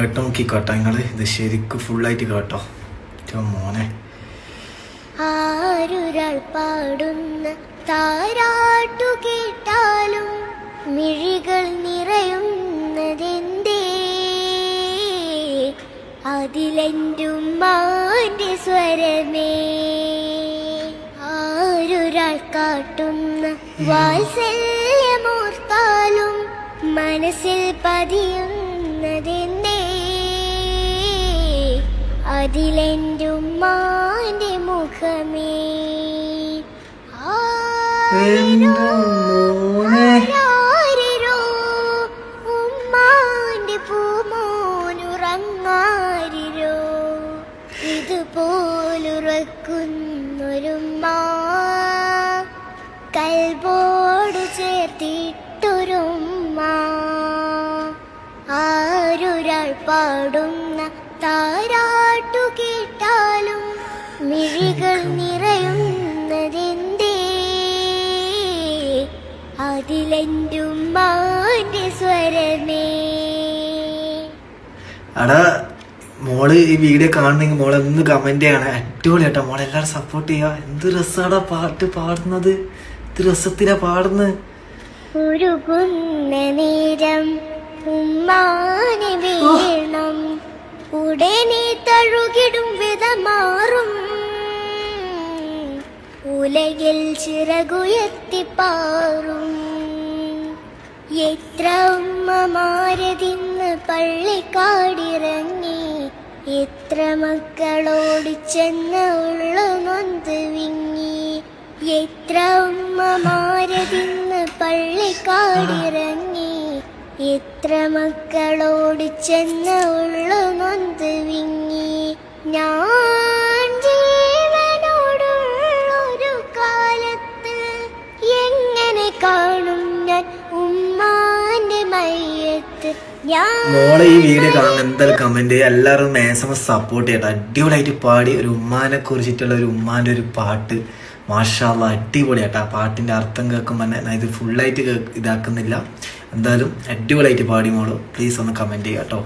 കേട്ടോ നോക്കിക്കോട്ടോ നിങ്ങള് ഇത് ശരിക്കും ഫുള്ളായിട്ട് കേട്ടോ മോനെ. ആരൊരാൾ പാടുന്ന താരാട്ടു കേട്ടാലും മിഴികൾ നിറയുന്നതെന്തേ? അതിലെന്റുമ്മാന്റെ സ്വരമേ. ആരൊരാൾ കാട്ടുന്ന വാത്സല്യമോർത്താലും മനസ്സിൽ പതിയുന്നതെന്തേ? അതിലെന്റുമ്മാന്റെ മുഖമേ. ആരാരിരോ ഉമ്മാന്റെ പൂമോനുറങ്ങാരിരോ ഇതുപോലുറക്കുന്നൊരുമ്മ കൽബോട് ചേർത്തിട്ടൊരുമ്മ. ആരൊരാൾ പാടുന്ന താരാട്ടു കേട്ടാലും മിഴികൾ നിറയുന്നതെന്തേ? അതിലെന്റുമ്മാന്റെ സ്വരമേ. അടാ മോള് ഈ വീഡിയോ കാണണമെങ്കിൽ മോളെ ഒന്ന് കമന്റ് ചെയ്യണേ. അടിപൊളിയാട്ടോ മോളെ, എല്ലാവരും സപ്പോർട്ട് ചെയ്യാ. എന്ത് രസാടാ പാട്ട് പാടുന്നത്, എന്ത് രസത്തിലാ പാടുന്നത്. ഉരുകുന്ന നേരം ഉമ്മാനെ വേണം, ഉടനെ തഴുകിടും വിധമാറും. ഉലകിൽ ചിറകുയർത്തിപ്പാറും. എത്ര ഉമ്മമാരതിന്ന് പള്ളിക്കാടിറങ്ങി, എത്ര മക്കളോടിച്ചെന്ന് ഉള്ളു നൊന്ത് വിങ്ങി. എത്ര ഉമ്മമാരതിന്ന് പള്ളിക്കാടിറങ്ങി, എത്ര മക്കളോടിച്ചെന്ന് ഉള്ളു നൊന്ത് വിങ്ങി. ഞാൻ ജീവനോടുള്ളൊരു കാലത്ത് എങ്ങനെ കാണും ഞാൻ ഉമ്മാന്റെ മയ്യത്ത്? മോളെ ഈ വീഡിയോ കാണുന്ന എന്തായാലും കമന്റ് ചെയ്യുക. എല്ലാവരും മാക്സിമം സപ്പോർട്ട് ചെയ്യട്ടെ. അടിപൊളിയായിട്ട് പാടി ഒരു ഉമ്മാനെ കുറിച്ചിട്ടുള്ള ഒരു ഉമ്മാന്റെ ഒരു പാട്ട് മാഷാ അല്ലാഹ് അടിപൊളിയായിട്ട്. ആ പാട്ടിന്റെ അർത്ഥം കേൾക്കുമ്പോൾ ഞാൻ ഇത് ഫുള്ളായിട്ട് ഇതാക്കുന്നില്ല. എന്തായാലും അടിപൊളിയായിട്ട് പാടി മോള്. പ്ലീസ് ഒന്ന് കമന്റ് ചെയ്യാം കേട്ടോ.